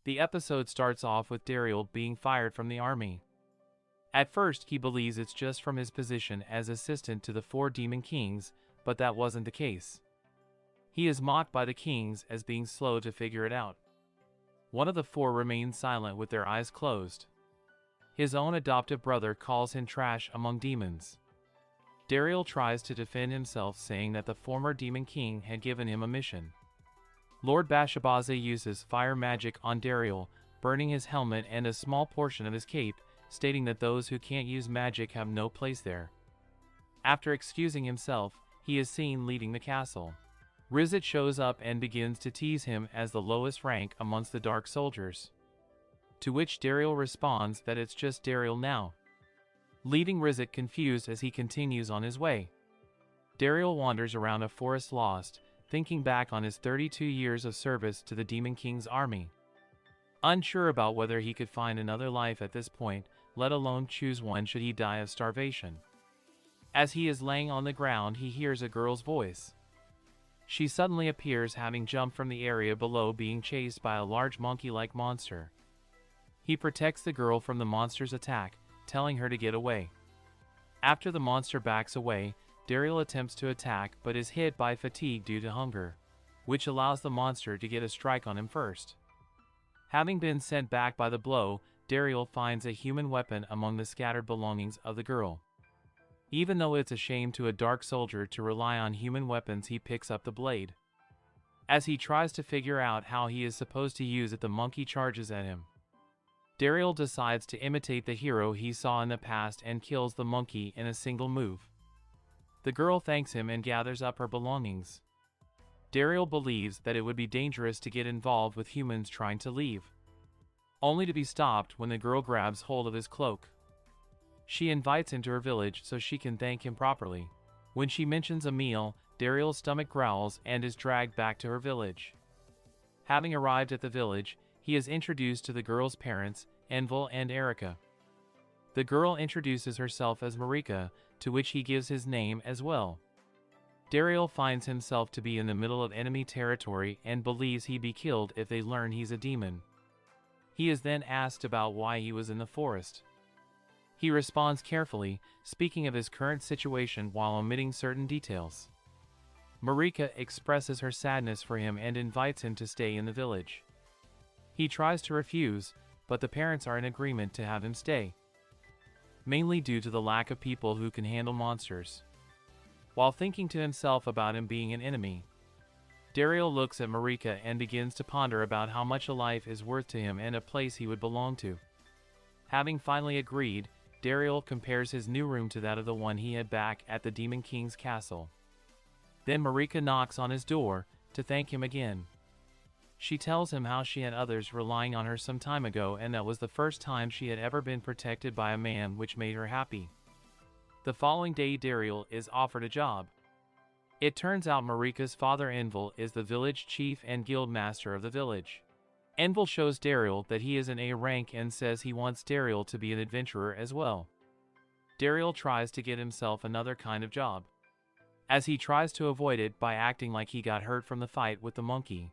The episode starts off with Daryl being fired from the army. At first, he believes it's just from his position as assistant to the 4 Demon Kings, but that wasn't the case. He is mocked by the kings as being slow to figure it out. One of the 4 remains silent with their eyes closed. His own adoptive brother calls him trash among demons. Daryl tries to defend himself, saying that the former Demon King had given him a mission. Lord Bashabaze uses fire magic on Daryl, burning his helmet and a small portion of his cape, stating that those who can't use magic have no place there. After excusing himself, he is seen leaving the castle. Rizit shows up and begins to tease him as the lowest rank amongst the Dark Soldiers. To which Daryl responds that it's just Daryl now, leaving Rizit confused as he continues on his way. Daryl wanders around a forest lost, thinking back on his 32 years of service to the Demon King's army. Unsure about whether he could find another life at this point, let alone choose one should he die of starvation. As he is laying on the ground, he hears a girl's voice. She suddenly appears, having jumped from the area below, being chased by a large monkey-like monster. He protects the girl from the monster's attack, telling her to get away. After the monster backs away, Daryl attempts to attack but is hit by fatigue due to hunger, which allows the monster to get a strike on him first. Having been sent back by the blow, Daryl finds a human weapon among the scattered belongings of the girl. Even though it's a shame to a Dark Soldier to rely on human weapons, he picks up the blade. As he tries to figure out how he is supposed to use it, the monkey charges at him. Daryl decides to imitate the hero he saw in the past and kills the monkey in a single move. The girl thanks him and gathers up her belongings. Daryl believes that it would be dangerous to get involved with humans trying to leave, only to be stopped when the girl grabs hold of his cloak. She invites him to her village so she can thank him properly. When she mentions a meal, Daryl's stomach growls and is dragged back to her village. Having arrived at the village, he is introduced to the girl's parents, Envel and Erica. The girl introduces herself as Marika, to which he gives his name as well. Daryl finds himself to be in the middle of enemy territory and believes he'd be killed if they learn he's a demon. He is then asked about why he was in the forest. He responds carefully, speaking of his current situation while omitting certain details. Marika expresses her sadness for him and invites him to stay in the village. He tries to refuse, but the parents are in agreement to have him stay, mainly due to the lack of people who can handle monsters. While thinking to himself about him being an enemy, Daryl looks at Marika and begins to ponder about how much a life is worth to him and a place he would belong to. Having finally agreed, Daryl compares his new room to that of the one he had back at the Demon King's castle. Then Marika knocks on his door to thank him again. She tells him how she had others relying on her some time ago and that was the first time she had ever been protected by a man, which made her happy. The following day, Daryl is offered a job. It turns out Marika's father Envel is the village chief and guild master of the village. Envel shows Daryl that he is an A rank and says he wants Daryl to be an adventurer as well. Daryl tries to get himself another kind of job, as he tries to avoid it by acting like he got hurt from the fight with the monkey.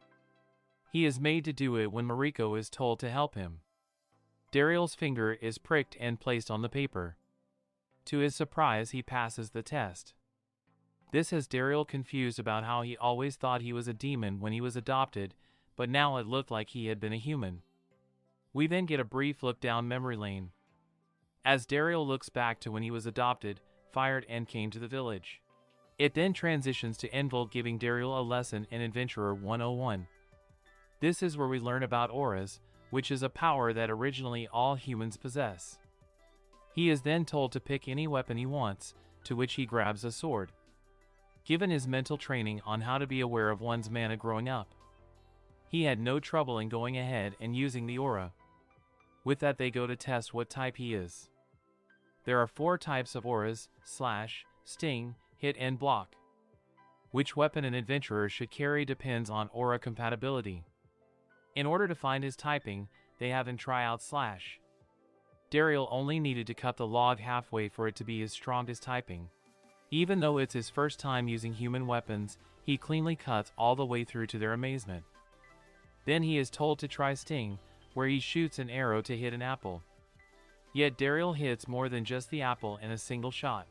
He is made to do it when Mariko is told to help him. Daryl's finger is pricked and placed on the paper. To his surprise, he passes the test. This has Daryl confused about how he always thought he was a demon when he was adopted, but now it looked like he had been a human. We then get a brief look down memory lane, as Daryl looks back to when he was adopted, fired and came to the village. It then transitions to Envel giving Daryl a lesson in Adventurer 101. This is where we learn about auras, which is a power that originally all humans possess. He is then told to pick any weapon he wants, to which he grabs a sword. Given his mental training on how to be aware of one's mana growing up, he had no trouble in going ahead and using the aura. With that, they go to test what type he is. There are 4 types of auras: slash, sting, hit and block. Which weapon an adventurer should carry depends on aura compatibility. In order to find his typing, they have him try out slash. Daryl only needed to cut the log halfway for it to be his strongest typing. Even though it's his first time using human weapons, he cleanly cuts all the way through to their amazement. Then he is told to try sting, where he shoots an arrow to hit an apple. Yet Dariel hits more than just the apple in a single shot,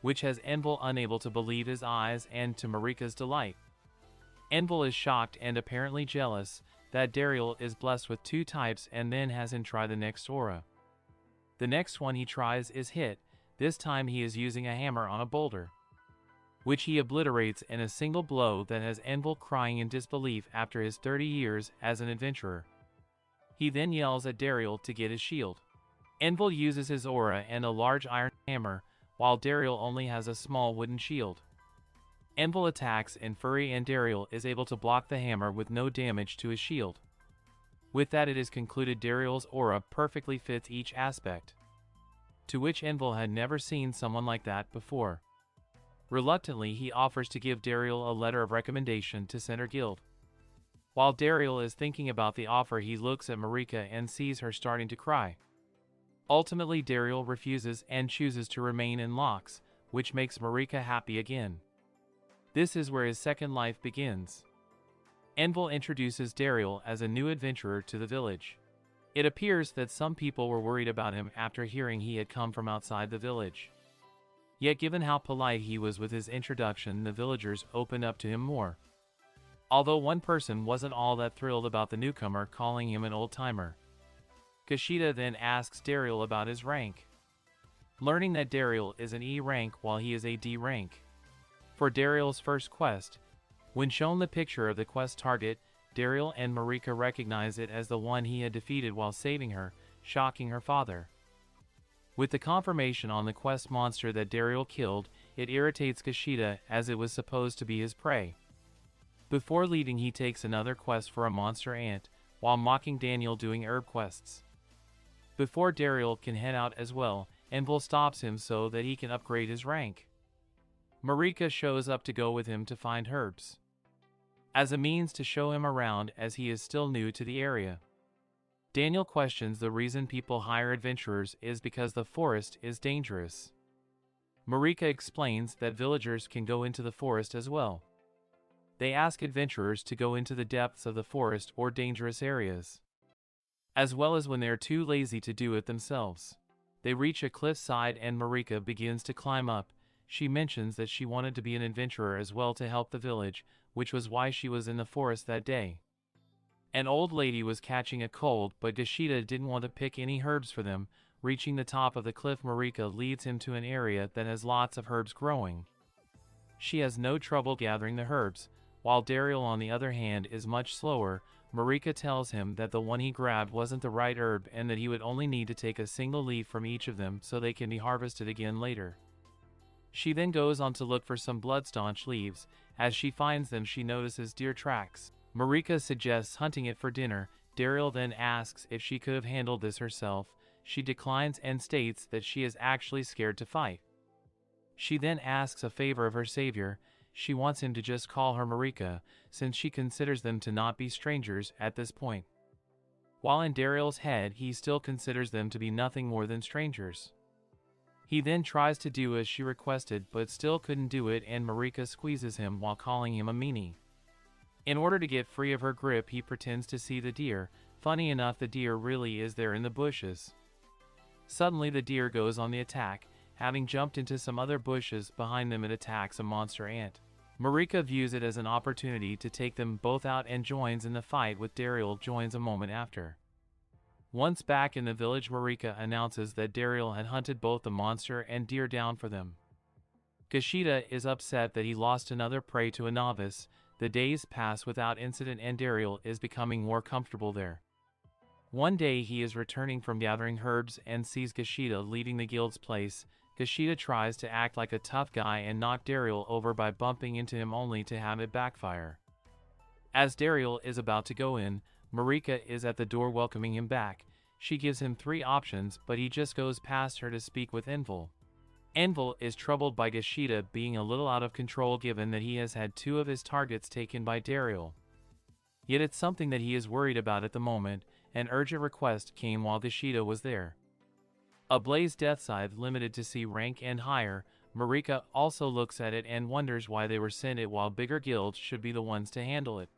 which has Envel unable to believe his eyes and to Marika's delight. Envel is shocked and apparently jealous that Dariel is blessed with 2 types and then has him try the next aura. The next one he tries is hit. This time he is using a hammer on a boulder, which he obliterates in a single blow that has Envel crying in disbelief after his 30 years as an adventurer. He then yells at Dariel to get his shield. Envel uses his aura and a large iron hammer, while Dariel only has a small wooden shield. Envel attacks in fury and Dariel is able to block the hammer with no damage to his shield. With that, it is concluded Dariel's aura perfectly fits each aspect, to which Envel had never seen someone like that before. Reluctantly, he offers to give Dariel a letter of recommendation to Center Guild. While Dariel is thinking about the offer, he looks at Marika and sees her starting to cry. Ultimately, Dariel refuses and chooses to remain in Locks, which makes Marika happy again. This is where his second life begins. Envel introduces Dariel as a new adventurer to the village. It appears that some people were worried about him after hearing he had come from outside the village. Yet given how polite he was with his introduction, the villagers opened up to him more. Although one person wasn't all that thrilled about the newcomer, calling him an old-timer. Kushida then asks Dariel about his rank, learning that Dariel is an E rank while he is a D rank. For Dariel's first quest, when shown the picture of the quest target, Dariel and Marika recognize it as the one he had defeated while saving her, shocking her father. With the confirmation on the quest monster that Dariel killed, it irritates Kushida as it was supposed to be his prey. Before leaving, he takes another quest for a monster ant, while mocking Daniel doing herb quests. Before Dariel can head out as well, Envel stops him so that he can upgrade his rank. Marika shows up to go with him to find herbs, as a means to show him around as he is still new to the area. Daniel questions the reason people hire adventurers is because the forest is dangerous. Marika explains that villagers can go into the forest as well. They ask adventurers to go into the depths of the forest or dangerous areas, as well as when they are too lazy to do it themselves. They reach a cliffside and Marika begins to climb up. She mentions that she wanted to be an adventurer as well to help the village, which was why she was in the forest that day. An old lady was catching a cold, but Kushida didn't want to pick any herbs for them. Reaching the top of the cliff, Marika leads him to an area that has lots of herbs growing. She has no trouble gathering the herbs, while Dariel on the other hand is much slower. Marika tells him that the one he grabbed wasn't the right herb and that he would only need to take a single leaf from each of them so they can be harvested again later. She then goes on to look for some blood-staunch leaves. As she finds them, she notices deer tracks. Marika suggests hunting it for dinner. Dariel then asks if she could have handled this herself. She declines and states that she is actually scared to fight. She then asks a favor of her savior. She wants him to just call her Marika, since she considers them to not be strangers at this point. While in Dariel's head, he still considers them to be nothing more than strangers. He then tries to do as she requested but still couldn't do it, and Marika squeezes him while calling him a meanie. In order to get free of her grip, he pretends to see the deer. Funny enough, the deer really is there in the bushes. Suddenly the deer goes on the attack. Having jumped into some other bushes behind them, it attacks a monster ant. Marika views it as an opportunity to take them both out and joins in the fight, with Dariel joins a moment after. Once back in the village, Marika announces that Dariel had hunted both the monster and deer down for them. Kushida is upset that he lost another prey to a novice. The days pass without incident and Dariel is becoming more comfortable there. One day he is returning from gathering herbs and sees Kushida leaving the guild's place. Kushida tries to act like a tough guy and knock Dariel over by bumping into him, only to have it backfire. As Dariel is about to go in, Marika is at the door welcoming him back. She gives him 3 options, but he just goes past her to speak with Envel. Envel is troubled by Kushida being a little out of control given that he has had 2 of his targets taken by Dariel. Yet it's something that he is worried about at the moment. An urgent request came while Kushida was there. A Blaze Death Scythe limited to C rank and higher. Marika also looks at it and wonders why they were sent it while bigger guilds should be the ones to handle it.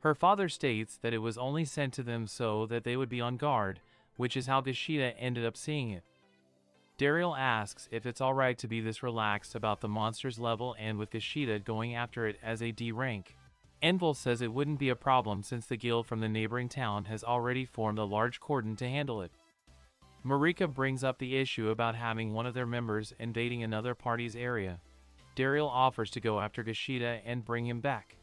Her father states that it was only sent to them so that they would be on guard, which is how Gashida ended up seeing it. Dariel asks if it's alright to be this relaxed about the monster's level and with Gashida going after it as a D rank. Envil says it wouldn't be a problem since the guild from the neighboring town has already formed a large cordon to handle it. Marika brings up the issue about having one of their members invading another party's area. Dariel offers to go after Gashida and bring him back.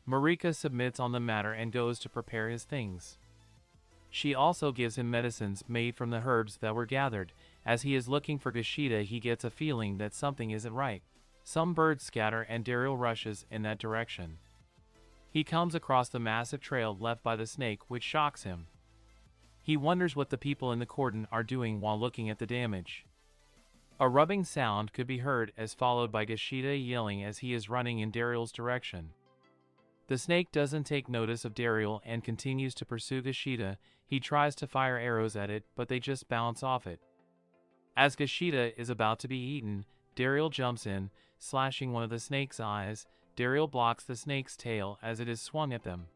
Marika submits on the matter and goes to prepare his things. She also gives him medicines made from the herbs that were gathered. As he is looking for Gashida, he gets a feeling that something isn't right. Some birds scatter and Dariel rushes in that direction. He comes across the massive trail left by the snake, which shocks him. He wonders what the people in the cordon are doing while looking at the damage. A rubbing sound could be heard as followed by Gashida yelling as he is running in Dariel's direction. The snake doesn't take notice of Dariel and continues to pursue Gashida. He tries to fire arrows at it, but they just bounce off it. As Gashida is about to be eaten, Dariel jumps in, slashing one of the snake's eyes. Dariel blocks the snake's tail as it is swung at them.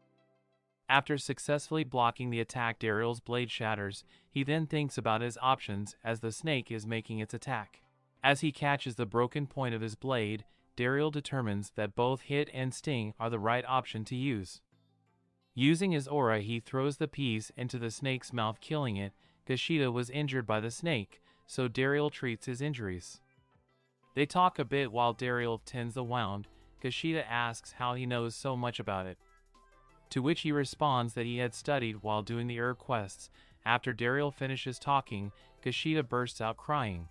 After successfully blocking the attack, Dariel's blade shatters. He then thinks about his options as the snake is making its attack. As he catches the broken point of his blade, Dariel determines that both hit and sting are the right option to use. Using his aura, he throws the piece into the snake's mouth, killing it. Gashida was injured by the snake, so Dariel treats his injuries. They talk a bit while Dariel tends the wound. Gashida asks how he knows so much about it, to which he responds that he had studied while doing the herb quests. After Dariel finishes talking, Gashida bursts out crying.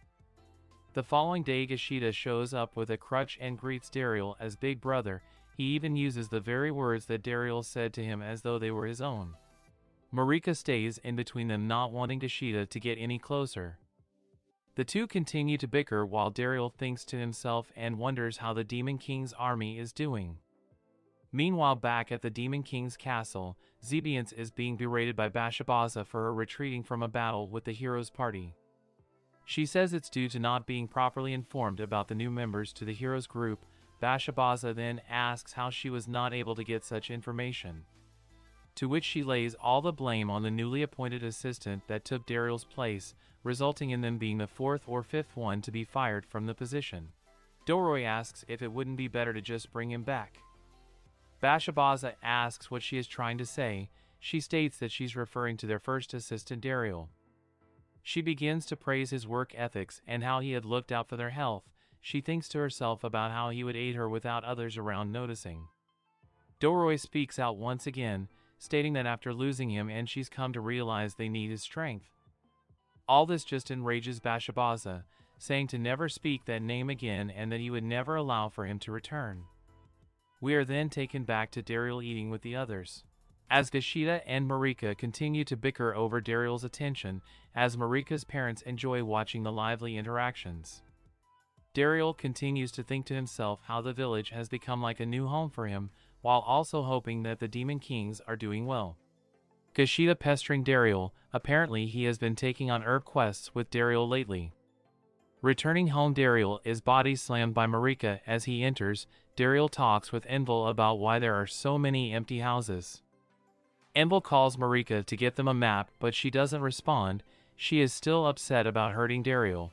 The following day, Gashida shows up with a crutch and greets Dariel as Big Brother. He even uses the very words that Dariel said to him as though they were his own. Marika stays in between them, not wanting Gashida to get any closer. The two continue to bicker while Dariel thinks to himself and wonders how the Demon King's army is doing. Meanwhile, back at the Demon King's castle, Zebiance is being berated by Bashabaza for her retreating from a battle with the heroes' party. She says it's due to not being properly informed about the new members to the heroes group. Bashabaza then asks how she was not able to get such information, to which she lays all the blame on the newly appointed assistant that took Dariel's place, resulting in them being the fourth or fifth one to be fired from the position. Doroi asks if it wouldn't be better to just bring him back. Bashabaza asks what she is trying to say. She states that she's referring to their first assistant Dariel. She begins to praise his work ethics and how he had looked out for their health. She thinks to herself about how he would aid her without others around noticing. Doroi speaks out once again, stating that after losing him and she's come to realize they need his strength. All this just enrages Bashabaza, saying to never speak that name again and that he would never allow for him to return. We are then taken back to Dariel eating with the others, as Gashida and Marika continue to bicker over Dariel's attention, as Marika's parents enjoy watching the lively interactions. Dariel continues to think to himself how the village has become like a new home for him, while also hoping that the Demon Kings are doing well. Gashida pestering Dariel. Apparently he has been taking on herb quests with Dariel lately. Returning home, Dariel is body slammed by Marika as he enters. Dariel talks with Envil about why there are so many empty houses. Envil calls Marika to get them a map, but she doesn't respond. She is still upset about hurting Dariel.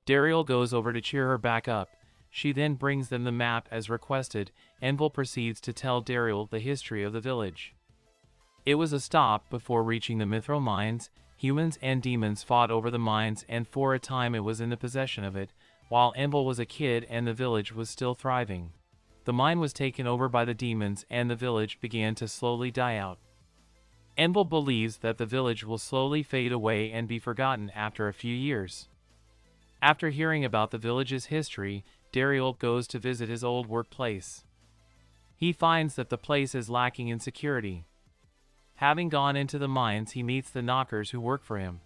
Dariel goes over to cheer her back up. She then brings them the map as requested. Envil proceeds to tell Dariel the history of the village. It was a stop before reaching the Mithril mines. Humans and demons fought over the mines, and for a time it was in the possession of it, while Envil was a kid and the village was still thriving. The mine was taken over by the demons and the village began to slowly die out. Envil believes that the village will slowly fade away and be forgotten after a few years. After hearing about the village's history, Dariel goes to visit his old workplace. He finds that the place is lacking in security. Having gone into the mines, he meets the knockers who work for him.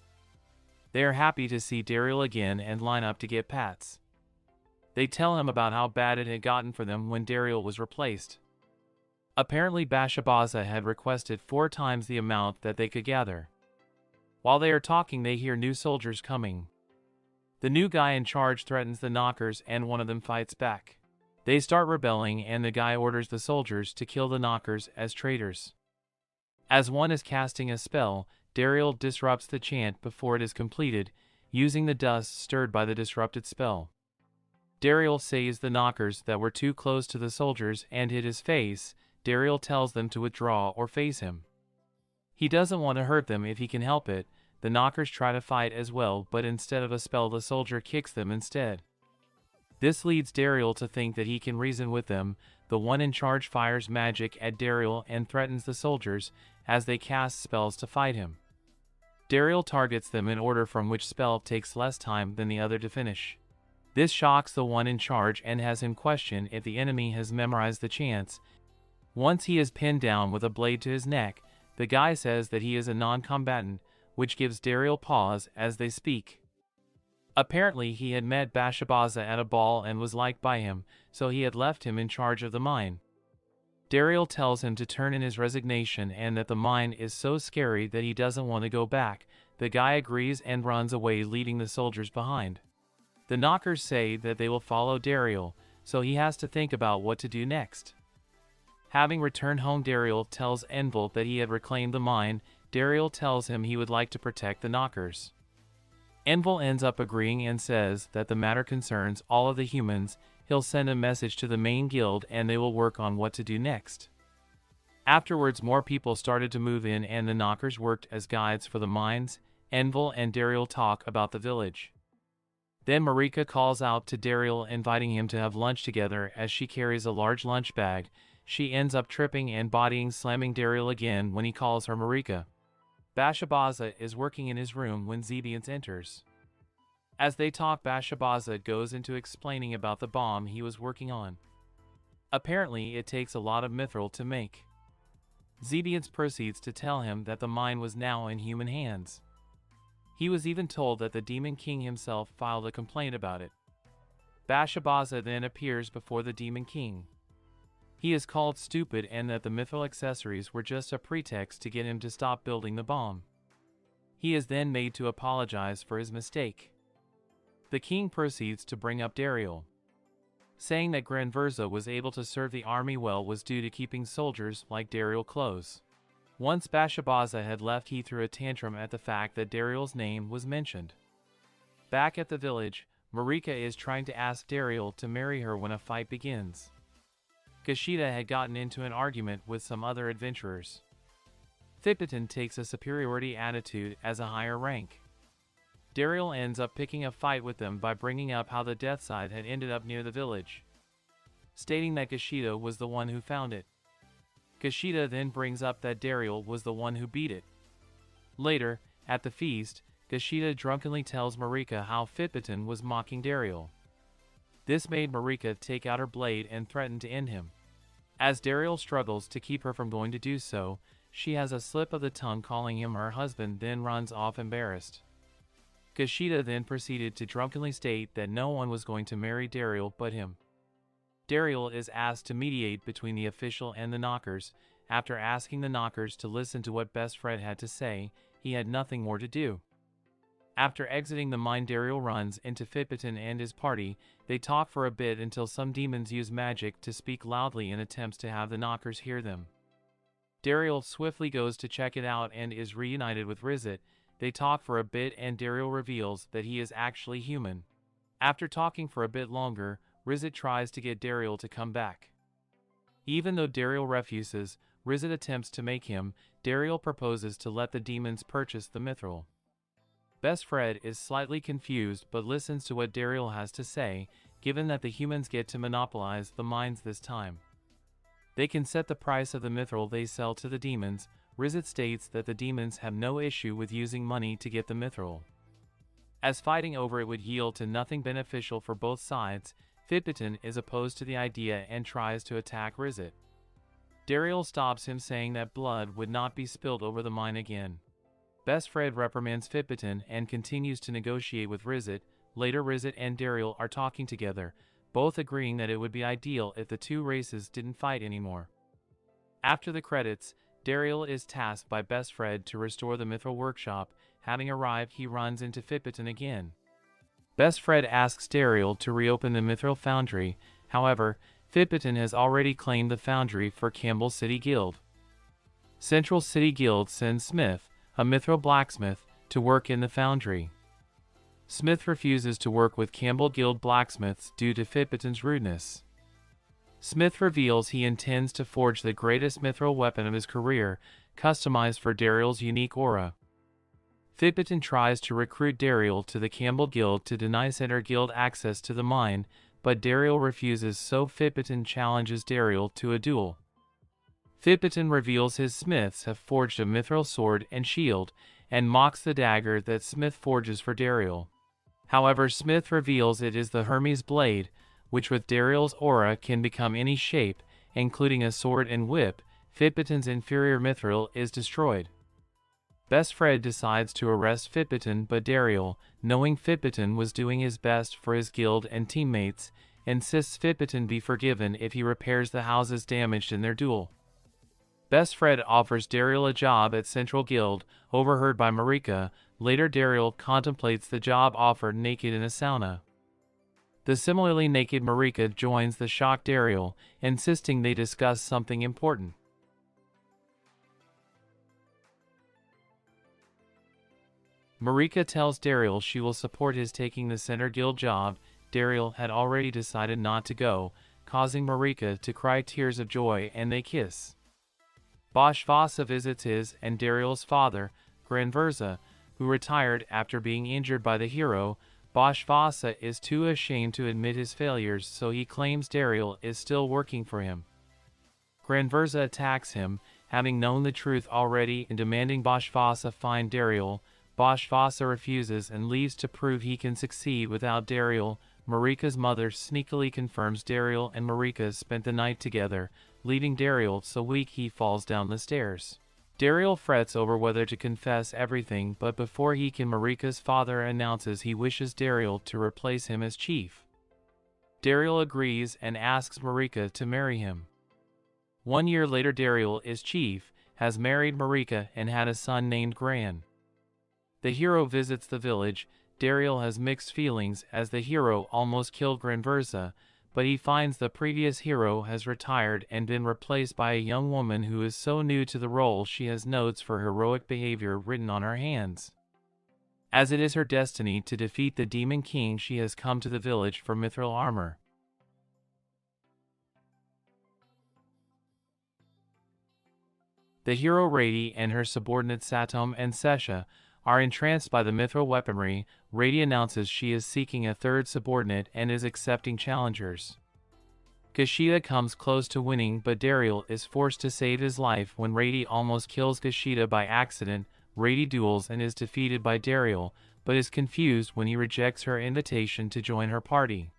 They are happy to see Dariel again and line up to get pats. They tell him about how bad it had gotten for them when Dariel was replaced. Apparently Bashabaza had requested 4 times the amount that they could gather. While they are talking, they hear new soldiers coming. The new guy in charge threatens the knockers and one of them fights back. They start rebelling and the guy orders the soldiers to kill the knockers as traitors. As one is casting a spell, Dariel disrupts the chant before it is completed, using the dust stirred by the disrupted spell. Dariel saves the knockers that were too close to the soldiers and hit his face. Dariel tells them to withdraw or face him. He doesn't want to hurt them if he can help it. The knockers try to fight as well, but instead of a spell the soldier kicks them instead. This leads Dariel to think that he can reason with them. The one in charge fires magic at Dariel and threatens the soldiers as they cast spells to fight him. Dariel targets them in order from which spell takes less time than the other to finish. This shocks the one in charge and has him question if the enemy has memorized the chants. Once he is pinned down with a blade to his neck, the guy says that he is a non-combatant, which gives Dariel pause as they speak. Apparently he had met Bashabaza at a ball and was liked by him, so he had left him in charge of the mine. Dariel tells him to turn in his resignation and that the mine is so scary that he doesn't want to go back. The guy agrees and runs away, leading the soldiers behind. The knockers say that they will follow Dariel, so he has to think about what to do next. Having returned home, Dariel tells Envel that he had reclaimed the mine. Dariel tells him he would like to protect the knockers. Envel ends up agreeing and says that the matter concerns all of the humans. He'll send a message to the main guild and they will work on what to do next. Afterwards, more people started to move in and the knockers worked as guides for the mines. Envel and Dariel talk about the village. Then Marika calls out to Dariel, inviting him to have lunch together as she carries a large lunch bag. She ends up tripping and bodying, slamming Dariel again when he calls her Marika. Bashabaza is working in his room when Zebians enters. As they talk, Bashabaza goes into explaining about the bomb he was working on. Apparently, it takes a lot of mithril to make. Zebians proceeds to tell him that the mine was now in human hands. He was even told that the Demon King himself filed a complaint about it. Bashabaza then appears before the Demon King. He is called stupid and that the mithril accessories were just a pretext to get him to stop building the bomb. He is then made to apologize for his mistake. The king proceeds to bring up Dariel, saying that Granverza was able to serve the army well was due to keeping soldiers like Dariel close. Once Bashabaza had left, he threw a tantrum at the fact that Dariel's name was mentioned. Back at the village, Marika is trying to ask Dariel to marry her when a fight begins. Kashida had gotten into an argument with some other adventurers. Thipiton takes a superiority attitude as a higher rank. Dariel ends up picking a fight with them by bringing up how the Death Side had ended up near the village, stating that Kashida was the one who found it. Kashida then brings up that Dariel was the one who beat it. Later, at the feast, Kashida drunkenly tells Marika how Thipiton was mocking Dariel. This made Marika take out her blade and threaten to end him. As Dariel struggles to keep her from going to do so, she has a slip of the tongue calling him her husband, then runs off embarrassed. Kashida then proceeded to drunkenly state that no one was going to marry Dariel but him. Dariel is asked to mediate between the official and the knockers. After asking the knockers to listen to what Best Fred had to say, he had nothing more to do. After exiting the mine, Dariel runs into Thipiton and his party. They talk for a bit until some demons use magic to speak loudly in attempts to have the knockers hear them. Dariel swiftly goes to check it out and is reunited with Rizit. They talk for a bit and Dariel reveals that he is actually human. After talking for a bit longer, Rizit tries to get Dariel to come back. Even though Dariel refuses, Rizit attempts to make him. Dariel proposes to let the demons purchase the mithril. Best Fred is slightly confused but listens to what Dariel has to say, given that the humans get to monopolize the mines this time. They can set the price of the mithril they sell to the demons. Rizit states that the demons have no issue with using money to get the mithril, as fighting over it would yield to nothing beneficial for both sides. Thipiton is opposed to the idea and tries to attack Rizit. Dariel stops him, saying that blood would not be spilled over the mine again. Best Fred reprimands Thipiton and continues to negotiate with Rizit. Later, Rizit and Dariel are talking together, both agreeing that it would be ideal if the two races didn't fight anymore. After the credits, Dariel is tasked by Best Fred to restore the mithril workshop. Having arrived, he runs into Thipiton again. Best Fred asks Dariel to reopen the mithril foundry. However, Phipoten has already claimed the foundry for Campbell City Guild. Central City Guild sends Smith, a Mithril blacksmith, to work in the foundry. Smith refuses to work with Campbell Guild blacksmiths due to Phipoten's rudeness. Smith reveals he intends to forge the greatest mithril weapon of his career, customized for Dariel's unique aura. Phipoten tries to recruit Dariel to the Campbell Guild to deny Center Guild access to the mine, but Dariel refuses, so Phipoten challenges Dariel to a duel. Phipoten reveals his smiths have forged a mithril sword and shield, and mocks the dagger that Smith forges for Dariel. However, Smith reveals it is the Hermes blade, which with Dariel's aura can become any shape, including a sword and whip. Phipoten's inferior mithril is destroyed. Best Fred decides to arrest Phipoten, but Dariel, knowing Phipoten was doing his best for his guild and teammates, insists Phipoten be forgiven if he repairs the houses damaged in their duel. Best Fred offers Dariel a job at Central Guild, overheard by Marika. Later, Dariel contemplates the job offered naked in a sauna. The similarly naked Marika joins the shocked Dariel, insisting they discuss something important. Marika tells Dariel she will support his taking the Center Guild job. Dariel had already decided not to go, causing Marika to cry tears of joy, and they kiss. Bosch Vasa visits his and Dariel's father, Granverza, who retired after being injured by the hero. Bosch Vasa is too ashamed to admit his failures, so he claims Dariel is still working for him. Granverza attacks him, having known the truth already, and demanding Bosch Vasa find Dariel. Bosch Vasa refuses and leaves to prove he can succeed without Dariel. Marika's mother sneakily confirms Dariel and Marika spent the night together, leaving Dariel so weak he falls down the stairs. Dariel frets over whether to confess everything, but before he can, Marika's father announces he wishes Dariel to replace him as chief. Dariel agrees and asks Marika to marry him. 1 year later, Dariel is chief, has married Marika, and had a son named Gran. The hero visits the village. Dariel has mixed feelings as the hero almost killed Granverza, but he finds the previous hero has retired and been replaced by a young woman who is so new to the role she has notes for heroic behavior written on her hands. As it is her destiny to defeat the Demon King, she has come to the village for mithril armor. The hero Rady and her subordinates Satom and Sesha are entranced by the mithril weaponry. Rady announces she is seeking a third subordinate and is accepting challengers. Kushida comes close to winning, but Dariel is forced to save his life when Rady almost kills Kushida by accident. Rady duels and is defeated by Dariel, but is confused when he rejects her invitation to join her party.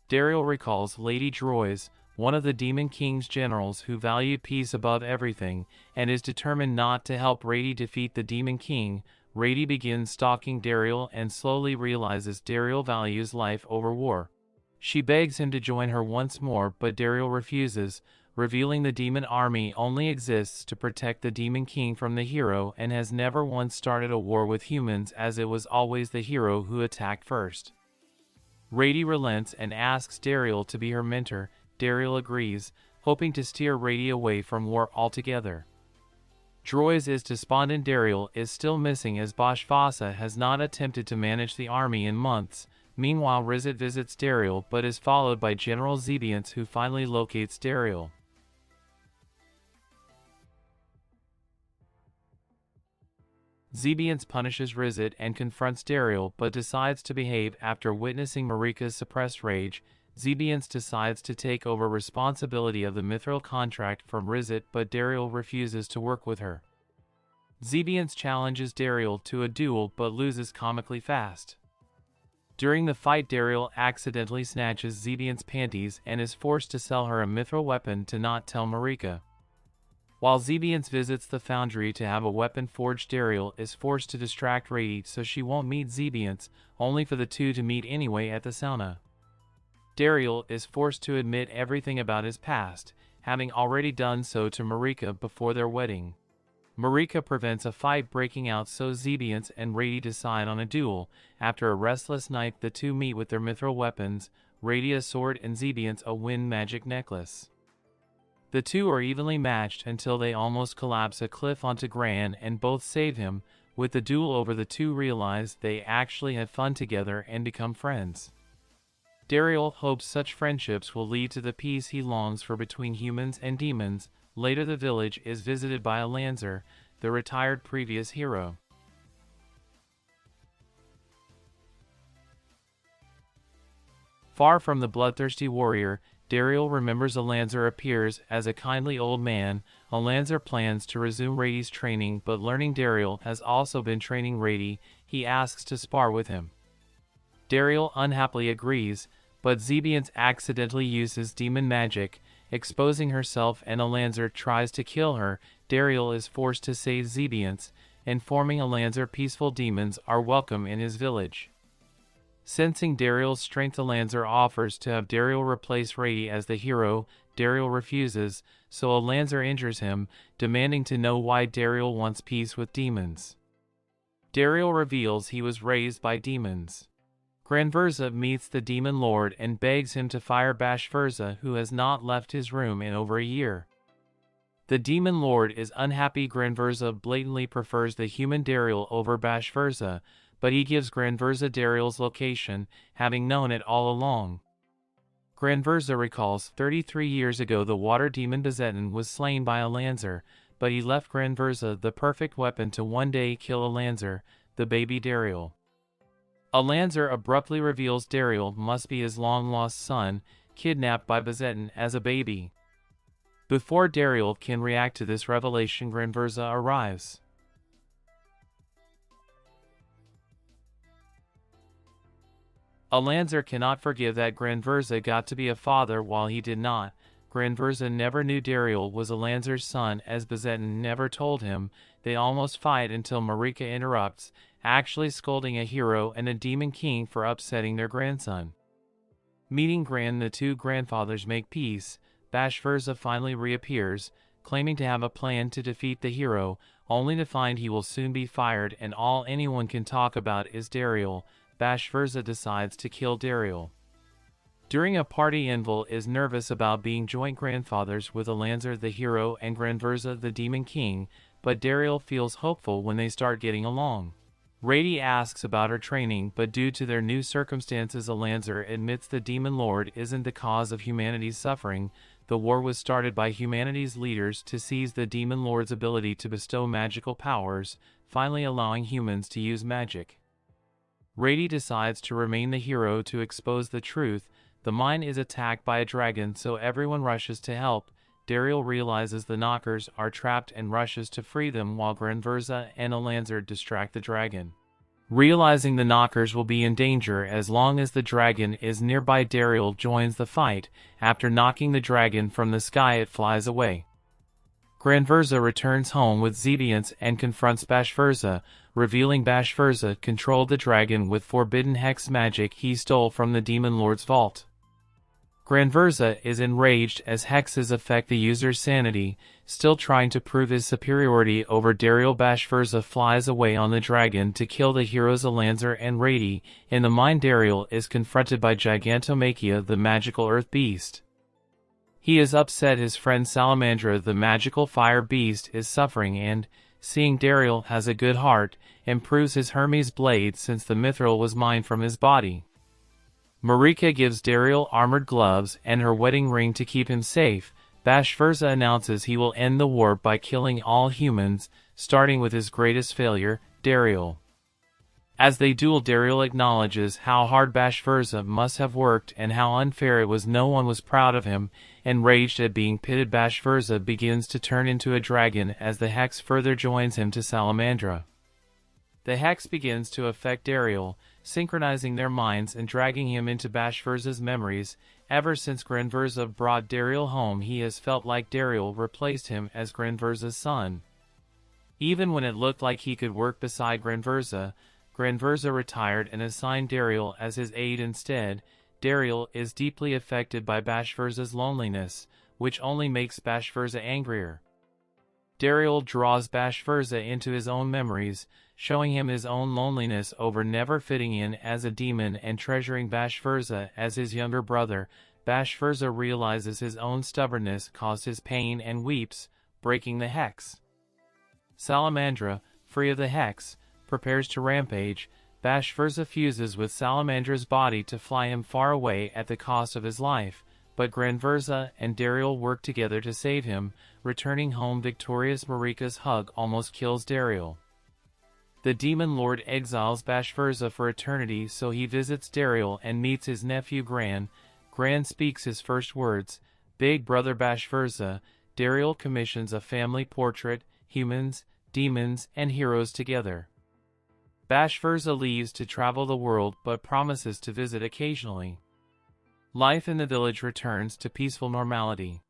Dariel recalls Lady Droys, one of the Demon King's generals who valued peace above everything, and is determined not to help Rady defeat the Demon King. Rady begins stalking Dariel and slowly realizes Dariel values life over war. She begs him to join her once more, but Dariel refuses, revealing the demon army only exists to protect the Demon King from the hero and has never once started a war with humans, as it was always the hero who attacked first. Rady relents and asks Dariel to be her mentor. Dariel agrees, hoping to steer Rady away from war altogether. Droys is despondent. Dariel is still missing as Bosch Vasa has not attempted to manage the army in months. Meanwhile, Rizet visits Dariel but is followed by General Zebiance, who finally locates Dariel. Zebiance punishes Rizet and confronts Dariel but decides to behave after witnessing Marika's suppressed rage. Zebiance decides to take over responsibility of the mithril contract from Rizet, but Dariel refuses to work with her. Zebiance challenges Dariel to a duel but loses comically fast. During the fight, Dariel accidentally snatches Zebiance's panties and is forced to sell her a mithril weapon to not tell Marika. While Zebiance visits the foundry to have a weapon forged, Dariel is forced to distract Rady so she won't meet Zebiance, only for the two to meet anyway at the sauna. Dariel is forced to admit everything about his past, having already done so to Marika before their wedding. Marika prevents a fight breaking out, so Zebiance and Rady decide on a duel. After a restless night, the two meet with their mithril weapons. Rady a sword and Zebiance a wind magic necklace. The two are evenly matched until they almost collapse a cliff onto Gran and both save him. With the duel over, the two realize they actually have fun together and become friends. Dariel hopes such friendships will lead to the peace he longs for between humans and demons. Later, the village is visited by Alanzar, the retired previous hero. Far from the bloodthirsty warrior, Dariel remembers Alanzar appears as a kindly old man. Alanzar plans to resume Rady's training, but learning Dariel has also been training Rady, he asks to spar with him. Dariel unhappily agrees, but Zebiance accidentally uses demon magic, exposing herself, and Alanzar tries to kill her. Dariel is forced to save Zebiance, informing Alanzar peaceful demons are welcome in his village. Sensing Dariel's strength, Alanzar offers to have Dariel replace Rady as the hero. Dariel refuses, so Alanzar injures him, demanding to know why Dariel wants peace with demons. Dariel reveals he was raised by demons. Granverza meets the demon lord and begs him to fire Bashfurza, who has not left his room in over a year. The demon lord is unhappy. Granverza blatantly prefers the human Dariel over Bashfurza, but he gives Granverza Dariel's location, having known it all along. Granverza recalls 33 years ago the water demon Bezetin was slain by Alanzar, but he left Granverza the perfect weapon to one day kill Alanzar, the baby Dariel. Alanzar abruptly reveals Dariel must be his long-lost son, kidnapped by Bezetin as a baby. Before Dariel can react to this revelation, Granverza arrives. Alanzar cannot forgive that Granverza got to be a father while he did not. Granverza never knew Dariel was Alanzar's son, as Bezetin never told him. They almost fight until Marika interrupts, actually scolding a hero and a demon king for upsetting their grandson. Meeting Gran, the two grandfathers make peace. Bashfurza finally reappears, claiming to have a plan to defeat the hero, only to find he will soon be fired and all anyone can talk about is Dariel. Bashfurza decides to kill Dariel. During a party, Envel is nervous about being joint grandfathers with Alanzar the hero and Granverza the demon king, but Dariel feels hopeful when they start getting along. Rady asks about her training, but due to their new circumstances, Alanzar admits the demon lord isn't the cause of humanity's suffering. The war was started by humanity's leaders to seize the demon lord's ability to bestow magical powers, finally allowing humans to use magic. Rady decides to remain the hero to expose the truth. The mine is attacked by a dragon, so everyone rushes to help. Dariel realizes the knockers are trapped and rushes to free them while Granverza and Alanzar distract the dragon. Realizing the knockers will be in danger as long as the dragon is nearby, Dariel joins the fight. After knocking the dragon from the sky, it flies away. Granverza returns home with Zebiance and confronts Bashfurza, revealing Bashfurza controlled the dragon with forbidden hex magic he stole from the demon lord's vault. Granverza is enraged as hexes affect the user's sanity, still trying to prove his superiority over Dariel. Bashfurza flies away on the dragon to kill the heroes Alanzar and Rady. In the mine, Dariel is confronted by Gigantomachia, the magical earth beast. He is upset his friend Salamandra, the magical fire beast, is suffering and, seeing Dariel has a good heart, improves his Hermes blade since the mithril was mined from his body. Marika gives Dariel armored gloves and her wedding ring to keep him safe. Bashfurza announces he will end the war by killing all humans, starting with his greatest failure, Dariel. As they duel, Dariel acknowledges how hard Bashfurza must have worked and how unfair it was. No one was proud of him. Enraged at being pitted, Bashfurza begins to turn into a dragon as the hex further joins him to Salamandra. The hex begins to affect Dariel, synchronizing their minds and dragging him into Bashfurza's memories. Ever since Granverza brought Dariel home, he has felt like Dariel replaced him as Granverza's son. Even when it looked like he could work beside Granverza, Granverza retired and assigned Dariel as his aide instead. Dariel is deeply affected by Bashfurza's loneliness, which only makes Bashfurza angrier. Dariel draws Bashfurza into his own memories, showing him his own loneliness over never fitting in as a demon and treasuring Bashfurza as his younger brother. Bashfurza realizes his own stubbornness caused his pain and weeps, breaking the hex. Salamandra, free of the hex, prepares to rampage. Bashfurza fuses with Salamandra's body to fly him far away at the cost of his life, but Granverza and Dariel work together to save him. Returning home victorious, Marika's hug almost kills Dariel. The Demon Lord exiles Bashfurza for eternity, so he visits Dariel and meets his nephew Gran. Gran speaks his first words, "Big Brother Bashfurza." Dariel commissions a family portrait, humans, demons, and heroes together. Bashfurza leaves to travel the world but promises to visit occasionally. Life in the village returns to peaceful normality.